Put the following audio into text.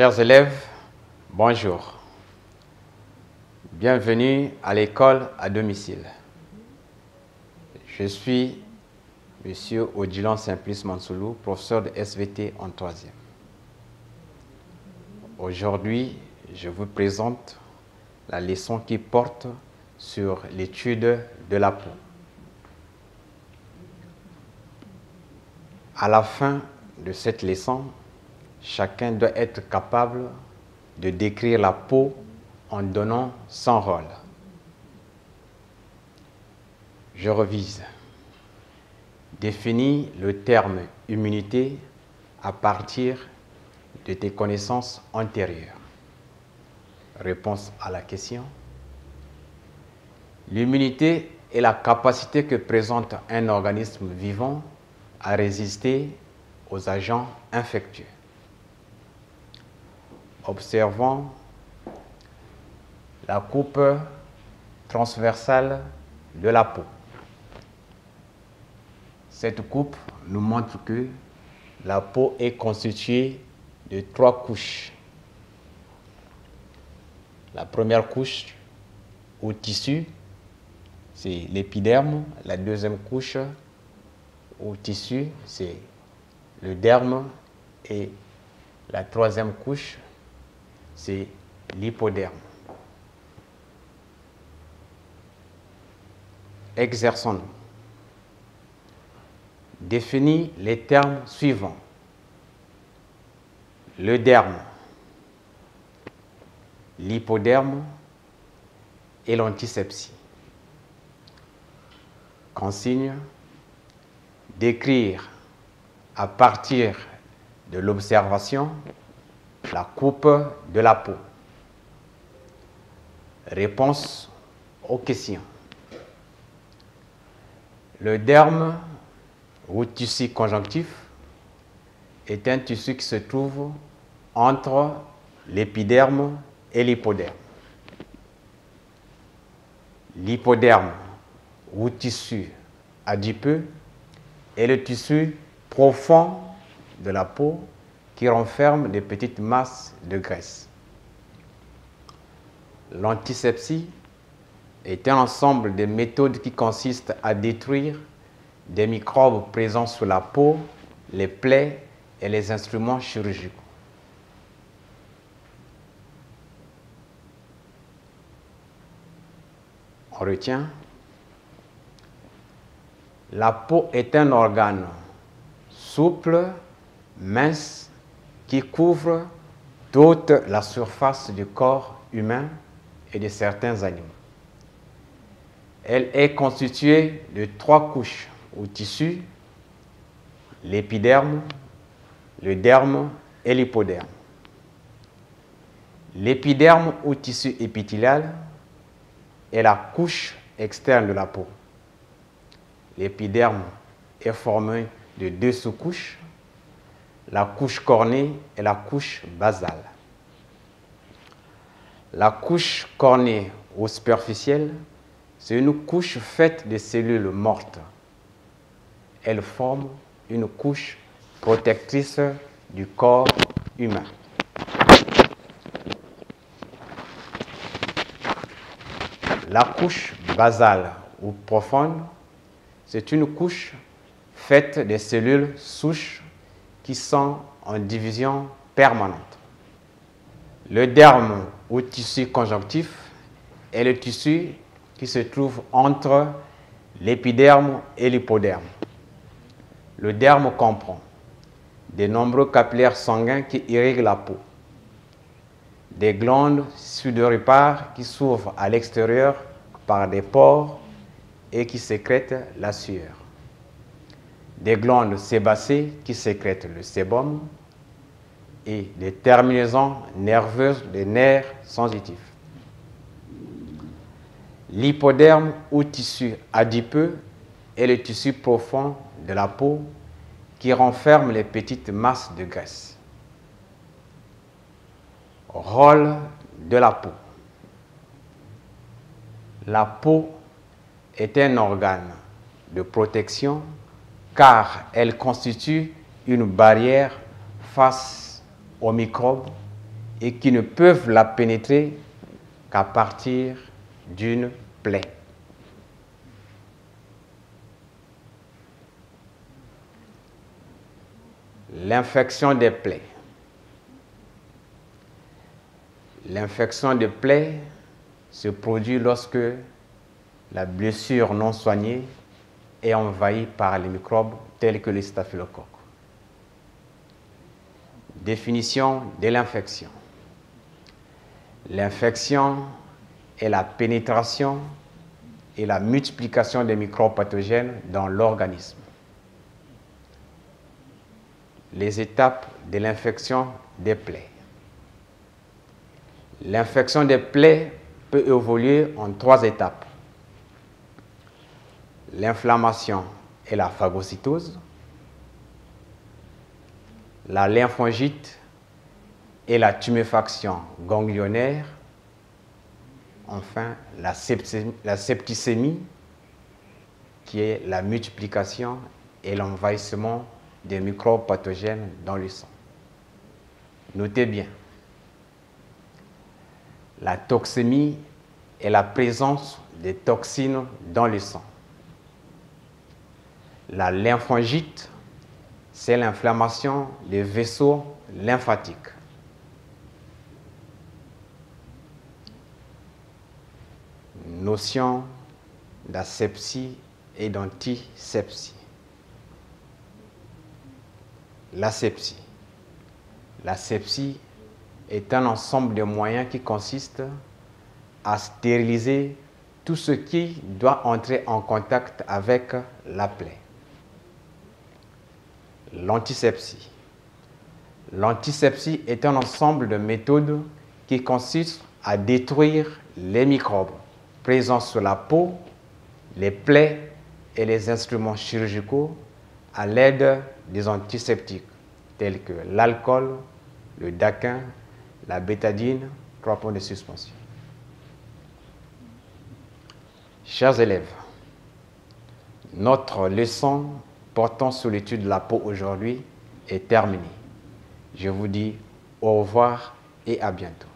Chers élèves, bonjour. Bienvenue à l'école à domicile. Je suis M. Odilon Simplice Mansoulou, professeur de SVT en 3e. Aujourd'hui, je vous présente la leçon qui porte sur l'étude de la peau. À la fin de cette leçon, chacun doit être capable de décrire la peau en donnant son rôle. Je revise. Définis le terme immunité à partir de tes connaissances antérieures. Réponse à la question. L'immunité est la capacité que présente un organisme vivant à résister aux agents infectieux. Observons la coupe transversale de la peau. Cette coupe nous montre que la peau est constituée de 3 couches. La première couche au tissu, c'est l'épiderme. La deuxième couche au tissu, c'est le derme. Et la troisième couche, c'est l'hypoderme. Exerçons-nous. Définis les termes suivants. Le derme, l'hypoderme et l'antisepsie. Consigne, décrire à partir de l'observation la coupe de la peau. Réponse aux questions. Le derme ou tissu conjonctif est un tissu qui se trouve entre l'épiderme et l'hypoderme. L'hypoderme ou tissu adipeux est le tissu profond de la peau qui renferme des petites masses de graisse. L'antisepsie est un ensemble de méthodes qui consistent à détruire des microbes présents sur la peau, les plaies et les instruments chirurgicaux. On retient. La peau est un organe souple, mince, qui couvre toute la surface du corps humain et de certains animaux. Elle est constituée de 3 couches au tissu, l'épiderme, le derme et l'hypoderme. L'épiderme ou tissu épithélial est la couche externe de la peau. L'épiderme est formé de 2 sous-couches, la couche cornée et la couche basale. La couche cornée ou superficielle, c'est une couche faite de cellules mortes. Elle forme une couche protectrice du corps humain. La couche basale ou profonde, c'est une couche faite de cellules souches qui sont en division permanente. Le derme ou tissu conjonctif est le tissu qui se trouve entre l'épiderme et l'hypoderme. Le derme comprend de nombreux capillaires sanguins qui irriguent la peau, des glandes sudoripares qui s'ouvrent à l'extérieur par des pores et qui sécrètent la sueur, des glandes sébacées qui sécrètent le sébum et des terminaisons nerveuses des nerfs sensitifs. L'hypoderme ou tissu adipeux est le tissu profond de la peau qui renferme les petites masses de graisse. Rôle de la peau. La peau est un organe de protection car elle constitue une barrière face aux microbes et qui ne peuvent la pénétrer qu'à partir d'une plaie. L'infection des plaies. L'infection des plaies se produit lorsque la blessure non soignée est envahie par les microbes tels que les staphylocoques. Définition de l'infection. L'infection est la pénétration et la multiplication des microbes pathogènes dans l'organisme. Les étapes de l'infection des plaies. L'infection des plaies peut évoluer en 3 étapes. L'inflammation et la phagocytose, la lymphangite et la tuméfaction ganglionnaire, enfin la septicémie, qui est la multiplication et l'envahissement des microbes pathogènes dans le sang. Notez bien, la toxémie est la présence des toxines dans le sang. La lymphangite, c'est l'inflammation des vaisseaux lymphatiques. Notion d'asepsie et d'antisepsie. L'asepsie. L'asepsie est un ensemble de moyens qui consiste à stériliser tout ce qui doit entrer en contact avec la plaie. L'antisepsie. L'antisepsie est un ensemble de méthodes qui consistent à détruire les microbes présents sur la peau, les plaies et les instruments chirurgicaux à l'aide des antiseptiques tels que l'alcool, le daquin, la bétadine, 3 points de suspension. Chers élèves, notre leçon portant sur l'étude de la peau aujourd'hui est terminée. Je vous dis au revoir et à bientôt.